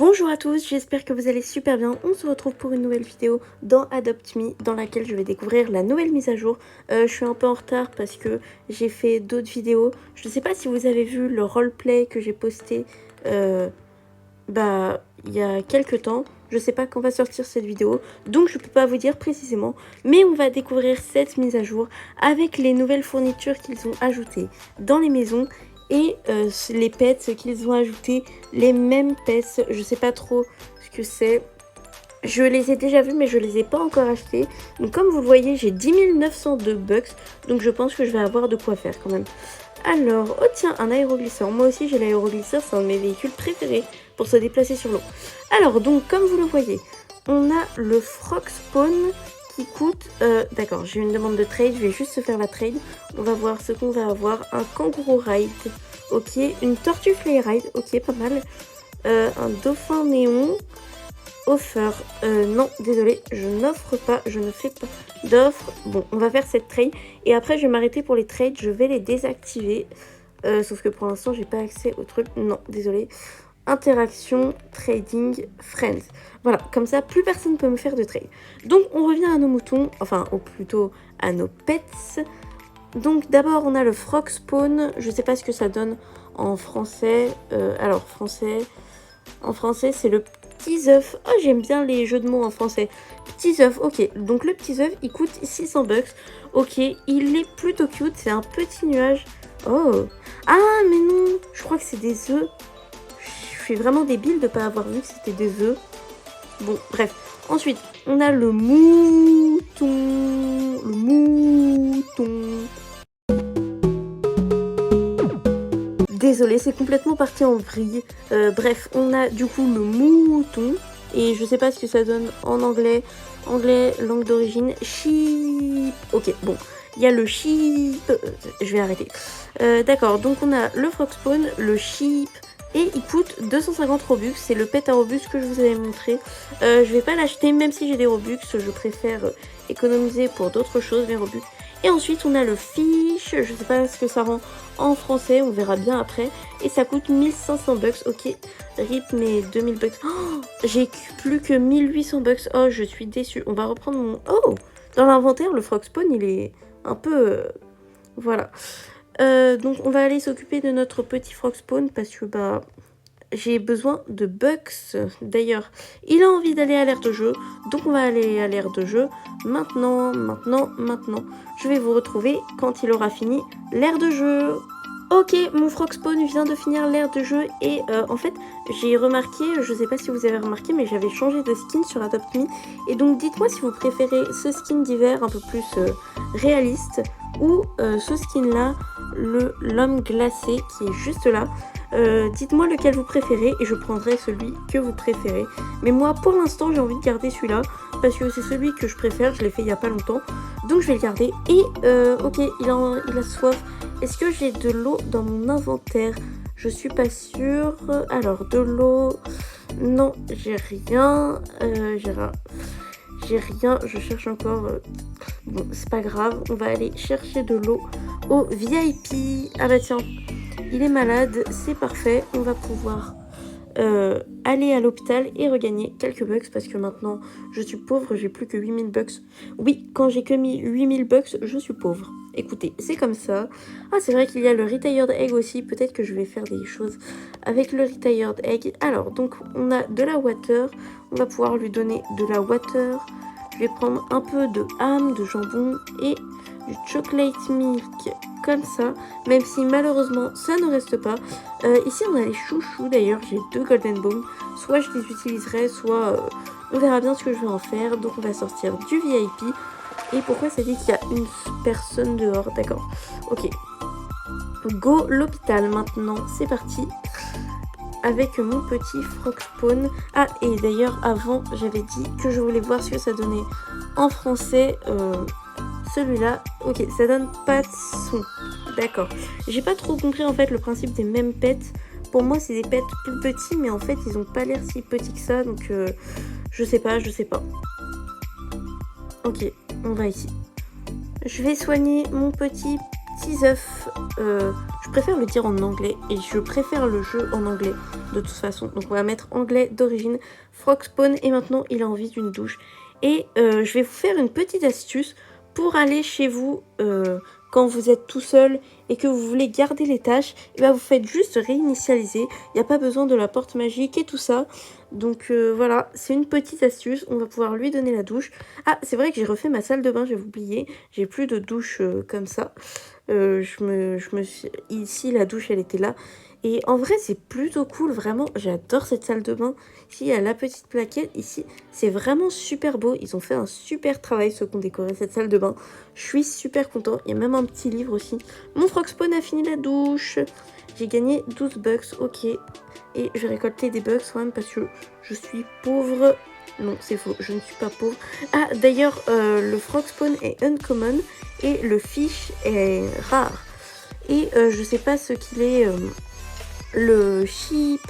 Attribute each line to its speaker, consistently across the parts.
Speaker 1: Bonjour à tous, j'espère que vous allez super bien. On se retrouve pour une nouvelle vidéo dans Adopt Me, dans laquelle je vais découvrir la nouvelle mise à jour. Je suis un peu en retard parce que j'ai fait d'autres vidéos. Je ne sais pas si vous avez vu le roleplay que j'ai posté il y a quelques temps. Je ne sais pas quand va sortir cette vidéo, donc je ne peux pas vous dire précisément. Mais on va découvrir cette mise à jour avec les nouvelles fournitures qu'ils ont ajoutées dans les maisons. Et les pets qu'ils ont ajouté, les mêmes pets, je sais pas trop ce que c'est. Je les ai déjà vus mais je les ai pas encore achetés. Donc comme vous le voyez, j'ai 10 902 bucks. Donc je pense que je vais avoir de quoi faire quand même. Alors, oh tiens, un aéroglisseur. Moi aussi j'ai l'aéroglisseur, c'est un de mes véhicules préférés pour se déplacer sur l'eau. Alors donc comme vous le voyez, on a le Frog Spawn qui coûte... D'accord, j'ai une demande de trade, je vais juste se faire la trade. On va voir ce qu'on va avoir. Un kangourou ride, ok. Une tortue flay ride, ok, pas mal. Un dauphin néon. Offer, non, désolé, je n'offre pas, je ne fais pas d'offre. Bon, on va faire cette trade. Et après, je vais m'arrêter pour les trades, je vais les désactiver. Sauf que pour l'instant, j'ai pas accès au truc. Non, désolé. Interaction, trading, friends. Voilà, comme ça, plus personne ne peut me faire de trade. Donc, on revient à nos moutons, enfin, ou plutôt à nos pets. Donc, d'abord, on a le Frog Spawn. Je sais pas ce que ça donne en français. Alors, en français, c'est le petit œuf. Oh, j'aime bien les jeux de mots en français. Petits œufs, ok. Donc, le petit œuf, il coûte 600 bucks. Ok, il est plutôt cute. C'est un petit nuage. Oh. Ah, mais non. Je crois que c'est des œufs. Je suis vraiment débile de ne pas avoir vu que c'était des œufs. Bon, bref. Ensuite, on a le mouton. Le mouton. Désolée, c'est complètement parti en vrille. Bref, on a du coup le mouton. Et je sais pas ce que ça donne en anglais. Anglais, langue d'origine. Sheep. Ok, bon. Il y a le sheep. Je vais arrêter. D'accord, donc on a le frog spawn, le sheep. Et il coûte 250 Robux. C'est le pet à Robux que je vous avais montré. Je vais pas l'acheter, même si j'ai des Robux. Je préfère économiser pour d'autres choses, les Robux. Et ensuite, on a le fish. Je sais pas ce que ça rend en français. On verra bien après. Et ça coûte 1500 bucks. Ok, rip mes 2000 bucks. Oh, j'ai plus que 1800 bucks. Oh, je suis déçue. On va reprendre mon... Oh, dans l'inventaire, le frog spawn, il est un peu... Voilà. Donc on va aller s'occuper de notre petit frog spawn parce que j'ai besoin de bucks. D'ailleurs, il a envie d'aller à l'aire de jeu, donc on va aller à l'aire de jeu maintenant. Je vais vous retrouver quand il aura fini l'aire de jeu. Ok, mon frog spawn vient de finir l'aire de jeu et en fait j'ai remarqué, je sais pas si vous avez remarqué, mais j'avais changé de skin sur Adopt Me. Et donc dites-moi si vous préférez ce skin d'hiver un peu plus réaliste ou ce skin là, l'homme glacé qui est juste là. Dites-moi lequel vous préférez et je prendrai celui que vous préférez. Mais moi pour l'instant j'ai envie de garder celui-là parce que c'est celui que je préfère, je l'ai fait il y a pas longtemps. Donc je vais le garder. Et ok, il a soif. Est-ce que j'ai de l'eau dans mon inventaire? Je suis pas sûre. Alors de l'eau... Non, j'ai rien. J'ai rien, je cherche encore. Bon, c'est pas grave, on va aller chercher de l'eau au VIP. Ah bah tiens, il est malade, c'est parfait. On va pouvoir aller à l'hôpital et regagner quelques bucks parce que maintenant je suis pauvre, j'ai plus que 8000 bucks. Oui, quand j'ai que mis 8000 bucks, je suis pauvre. Écoutez, c'est comme ça. Ah, c'est vrai qu'il y a le Retired Egg aussi. Peut-être que je vais faire des choses avec le Retired Egg. Alors, donc, on a de la water. On va pouvoir lui donner de la water. Je vais prendre un peu de ham, de jambon et du chocolate milk comme ça. Même si malheureusement, ça ne reste pas. Ici, on a les chouchous d'ailleurs. J'ai 2 golden bones. Soit je les utiliserai, soit on verra bien ce que je vais en faire. Donc, on va sortir du VIP. Et pourquoi ça dit qu'il y a une personne dehors? D'accord. Ok. Go l'hôpital maintenant. C'est parti. Avec mon petit frog spawn. Ah, et d'ailleurs, avant, j'avais dit que je voulais voir ce que ça donnait en français. Celui-là. Ok, ça donne pas de son. D'accord. J'ai pas trop compris en fait le principe des mêmes pets. Pour moi, c'est des pets plus petits, mais en fait, ils ont pas l'air si petits que ça. Donc, je sais pas. Ok, on va ici. Je vais soigner mon petit petits œufs. Je préfère le dire en anglais et je préfère le jeu en anglais de toute façon. Donc on va mettre anglais d'origine. Frog spawn et maintenant il a envie d'une douche. Et je vais vous faire une petite astuce pour aller chez vous quand vous êtes tout seul et que vous voulez garder les tâches. Et ben vous faites juste réinitialiser. Il n'y a pas besoin de la porte magique et tout ça. Donc voilà, c'est une petite astuce. On va pouvoir lui donner la douche. Ah, c'est vrai que j'ai refait ma salle de bain, j'avais oublié. J'ai plus de douche comme ça. Ici, la douche, elle était là. Et en vrai, c'est plutôt cool, vraiment. J'adore cette salle de bain. Ici, il y a la petite plaquette. Ici, c'est vraiment super beau. Ils ont fait un super travail, ceux qui ont décoré cette salle de bain. Je suis super content. Il y a même un petit livre aussi. Mon frog spawn a fini la douche. J'ai gagné 12 bucks, ok. Et je vais récolter des bucks quand même parce que je suis pauvre. Non, c'est faux, je ne suis pas pauvre. Ah, d'ailleurs, le frog spawn est uncommon et le fish est rare. Et je sais pas ce qu'il est, le sheep,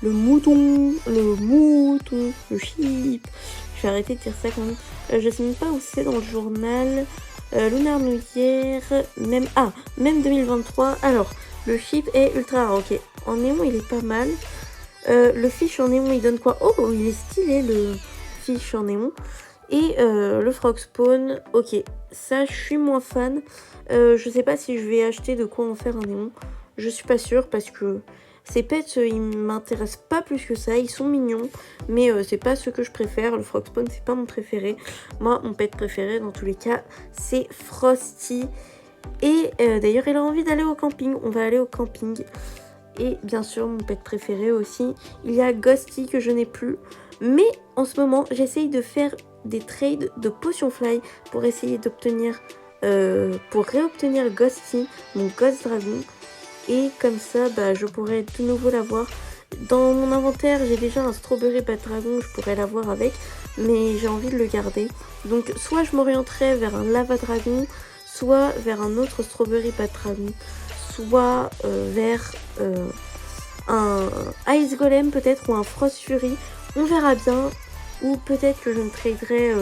Speaker 1: le mouton, le sheep. Je vais arrêter de dire ça quand même. Je sais même pas où c'est dans le journal. Lunar New Year, même 2023. Alors, le sheep est ultra rare, ok. En néon, il est pas mal. Le fish en néon, il donne quoi? Oh, il est stylé, le fish en néon. Et le frog spawn, ok. Ça, je suis moins fan. Je sais pas si je vais acheter de quoi en faire un néon. Je suis pas sûre parce que ces pets, ils m'intéressent pas plus que ça. Ils sont mignons, mais c'est pas ce que je préfère. Le frog spawn, c'est pas mon préféré. Moi, mon pet préféré, dans tous les cas, c'est Frosty. Et d'ailleurs, il a envie d'aller au camping. On va aller au camping. Et bien sûr, mon pet préféré aussi. Il y a Ghosty que je n'ai plus. Mais en ce moment, j'essaye de faire des trades de Potion Fly pour essayer d'obtenir, pour réobtenir Ghosty, mon Ghost Dragon. Et comme ça, bah, je pourrais de nouveau l'avoir. Dans mon inventaire, j'ai déjà un Strawberry Bat Dragon, je pourrais l'avoir avec. Mais j'ai envie de le garder. Donc soit je m'orienterai vers un Lava Dragon, soit vers un autre Strawberry Bat Dragon, soit vers un Ice Golem peut-être ou un Frost Fury. On verra bien. Ou peut-être que je ne traderai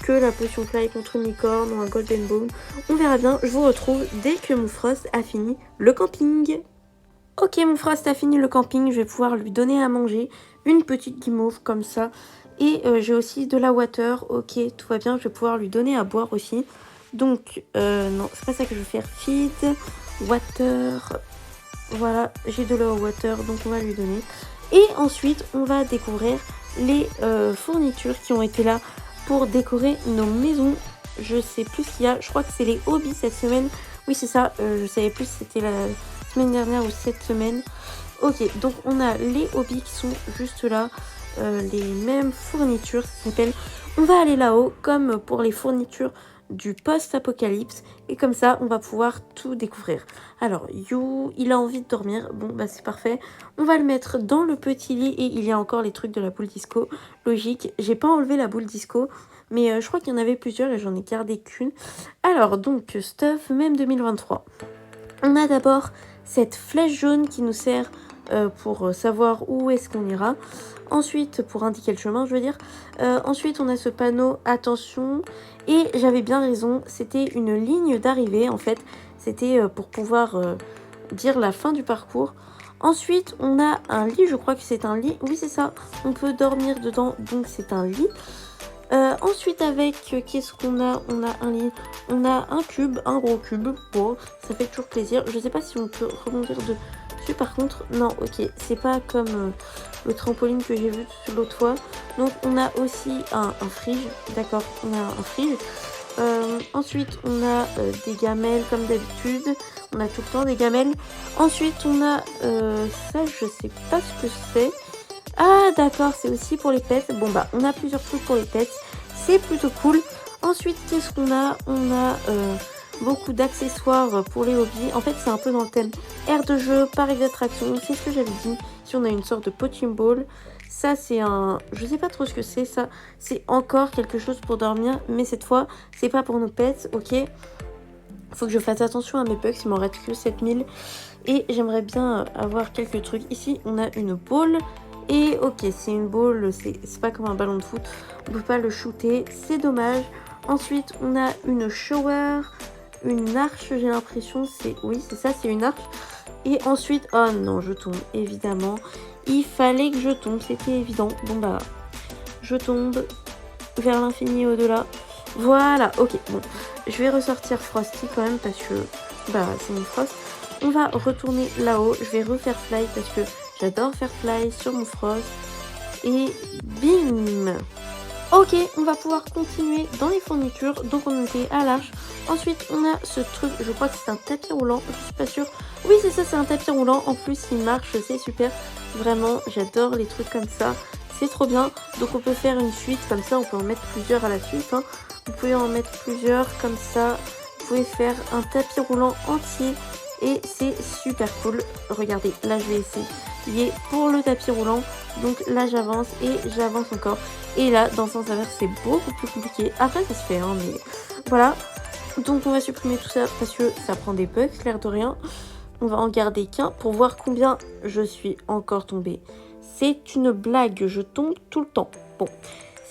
Speaker 1: que la Potion Fly contre une licorne ou un Golden Bone. On verra bien. Je vous retrouve dès que mon Frost a fini le camping. Ok, mon Frost a fini le camping. Je vais pouvoir lui donner à manger une petite guimauve comme ça. Et j'ai aussi de la water. Ok, tout va bien. Je vais pouvoir lui donner à boire aussi. Donc, non, c'est pas ça que je vais faire. Feed, water. Voilà, j'ai de la water, donc on va lui donner. Et ensuite, on va découvrir les fournitures qui ont été là pour décorer nos maisons. Je sais plus ce qu'il y a. Je crois que c'est les hobbies cette semaine. Oui, c'est ça. Je savais plus si c'était la semaine dernière ou cette semaine. Ok, donc on a les hobbies qui sont juste là. Les mêmes fournitures, ça s'appelle. On va aller là-haut, comme pour les fournitures du post-apocalypse. Et comme ça, on va pouvoir tout découvrir. Alors, You, il a envie de dormir. Bon, bah c'est parfait. On va le mettre dans le petit lit. Et il y a encore les trucs de la boule disco. Logique. J'ai pas enlevé la boule disco. Mais je crois qu'il y en avait plusieurs et j'en ai gardé qu'une. Alors, donc, stuff, même 2023. On a d'abord cette flèche jaune qui nous sert pour savoir où est-ce qu'on ira. Ensuite, pour indiquer le chemin, je veux dire. Ensuite, on a ce panneau, attention. Et j'avais bien raison, c'était une ligne d'arrivée, en fait. C'était pour pouvoir dire la fin du parcours. Ensuite, on a un lit, je crois que c'est un lit. Oui, c'est ça, on peut dormir dedans, donc c'est un lit. Ensuite, avec, qu'est-ce qu'on a? On a un lit, on a un cube, un gros cube. Bon, ça fait toujours plaisir. Je sais pas si on peut rebondir dessus. Par contre, non, ok, c'est pas comme le trampoline que j'ai vu l'autre fois. Donc, on a aussi un frige. D'accord, on a un frige. Ensuite, on a des gamelles comme d'habitude. On a tout le temps des gamelles. Ensuite, on a ça, je sais pas ce que c'est. Ah, d'accord, c'est aussi pour les pets. Bon, bah, on a plusieurs trucs pour les pets. C'est plutôt cool. Ensuite, qu'est-ce qu'on a? On a beaucoup d'accessoires pour les hobbies. En fait, c'est un peu dans le thème aire de jeu, parc d'attraction. C'est ce que j'avais dit. Si on a une sorte de punching ball. Ça, c'est un... Je sais pas trop ce que c'est, ça. C'est encore quelque chose pour dormir. Mais cette fois, c'est pas pour nos pets, ok? Faut que je fasse attention à mes bugs. Il m'en reste que 7000. Et j'aimerais bien avoir quelques trucs. Ici, on a une ball. Et ok, c'est une ball. C'est pas comme un ballon de foot. On peut pas le shooter. C'est dommage. Ensuite, on a une shower. une arche, j'ai l'impression. Oui, c'est ça, c'est une arche. Et ensuite, oh non, je tombe, évidemment. Il fallait que je tombe, c'était évident. Bon bah, je tombe vers l'infini et au-delà. Voilà, ok, bon. Je vais ressortir Frosty quand même parce que bah c'est mon Frost. On va retourner là-haut. Je vais refaire Fly parce que j'adore faire Fly sur mon Frost. Et bim! Ok, on va pouvoir continuer dans les fournitures. Donc on était à l'arche. Ensuite, on a ce truc, je crois que c'est un tapis roulant, je suis pas sûre. Oui, c'est ça, c'est un tapis roulant. En plus, il marche, c'est super. Vraiment, j'adore les trucs comme ça. C'est trop bien. Donc on peut faire une suite comme ça, on peut en mettre plusieurs à la suite. Hein. Vous pouvez en mettre plusieurs comme ça. Vous pouvez faire un tapis roulant entier. Et c'est super cool. Regardez, là je vais essayer pour le tapis roulant. Donc là j'avance et j'avance encore. Et là, dans le sens inverse, c'est beaucoup plus compliqué. Après, ça se fait, hein, mais voilà. Donc on va supprimer tout ça parce que ça prend des bugs, l'air de rien. On va en garder qu'un pour voir combien je suis encore tombée. C'est une blague, je tombe tout le temps. Bon,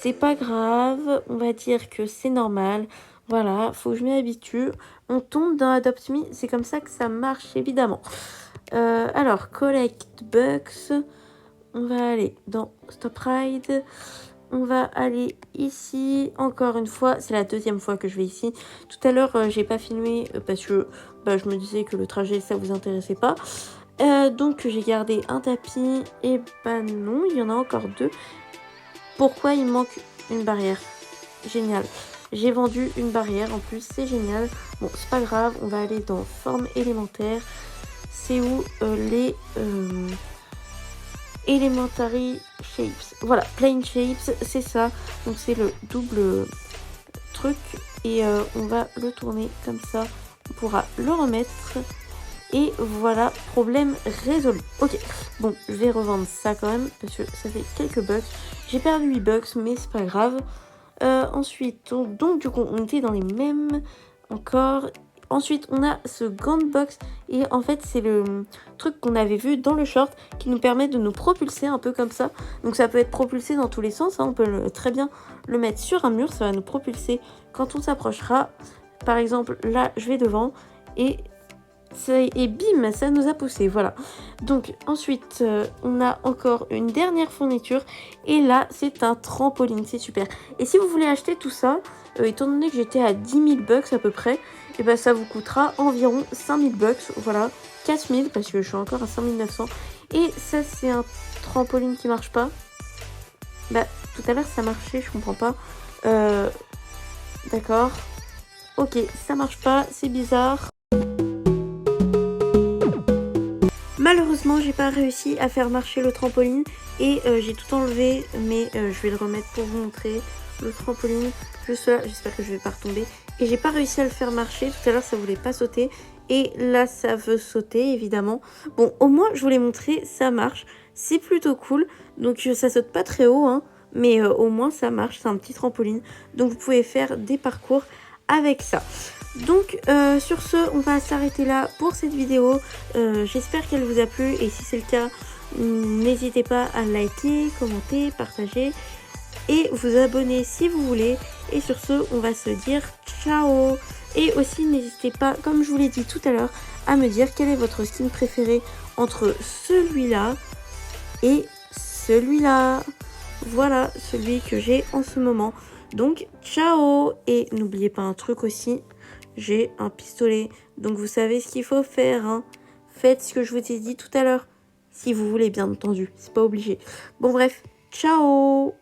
Speaker 1: c'est pas grave, on va dire que c'est normal. Voilà, faut que je m'y habitue. On tombe dans Adopt Me, c'est comme ça que ça marche évidemment. Alors, Collect Bucks. On va aller dans Stop Ride. On va aller ici, encore une fois, c'est la deuxième fois que je vais ici. Tout à l'heure, j'ai pas filmé parce que bah, je me disais que le trajet, ça vous intéressait pas. Donc j'ai gardé un tapis, et bah non, il y en a encore deux. Pourquoi il manque une barrière? Génial. J'ai vendu une barrière, en plus, c'est génial. Bon, c'est pas grave, on va aller dans forme élémentaire. C'est où les... Elementary Shapes. Voilà, Plain Shapes, c'est ça. Donc c'est le double truc. Et on va le tourner comme ça. On pourra le remettre. Et voilà, problème résolu. Ok, bon, je vais revendre ça quand même. Parce que ça fait quelques bucks. J'ai perdu 8 bucks, mais c'est pas grave. Ensuite, donc du coup, on était dans les mêmes encore. Ensuite, on a ce Gant Box et en fait, c'est le truc qu'on avait vu dans le short qui nous permet de nous propulser un peu comme ça. Donc ça peut être propulsé dans tous les sens, hein. On peut très bien le mettre sur un mur, ça va nous propulser quand on s'approchera. Par exemple, là, je vais devant et bim, ça nous a poussé, voilà. Donc ensuite, on a encore une dernière fourniture et là, c'est un trampoline, c'est super. Et si vous voulez acheter tout ça, étant donné que j'étais à 10 000 bucks à peu près, et ben ça vous coûtera environ 5 000 bucks, voilà, 4 000 parce que je suis encore à 5 900. Et ça, c'est un trampoline qui marche pas. Bah, tout à l'heure, ça marchait, je comprends pas. D'accord. Ok, ça marche pas, c'est bizarre. Malheureusement, j'ai pas réussi à faire marcher le trampoline et j'ai tout enlevé, mais je vais le remettre pour vous montrer le trampoline. Juste là, j'espère que je vais pas retomber. Et j'ai pas réussi à le faire marcher. Tout à l'heure, ça voulait pas sauter. Et là, ça veut sauter, évidemment. Bon, au moins, je vous l'ai montré, ça marche. C'est plutôt cool. Donc, ça saute pas très haut, hein, mais au moins, ça marche. C'est un petit trampoline. Donc, vous pouvez faire des parcours avec ça. Donc sur ce, on va s'arrêter là pour cette vidéo. J'espère qu'elle vous a plu et si c'est le cas, n'hésitez pas à liker, commenter, partager et vous abonner si vous voulez. Et sur ce, on va se dire ciao. Et aussi, n'hésitez pas, comme je vous l'ai dit tout à l'heure, à me dire quel est votre skin préféré entre celui-là et celui-là. Voilà, celui que j'ai en ce moment. Donc, ciao. Et n'oubliez pas un truc aussi. J'ai un pistolet, donc vous savez ce qu'il faut faire, hein. Faites ce que je vous ai dit tout à l'heure, si vous voulez bien entendu, c'est pas obligé. Bon bref, ciao.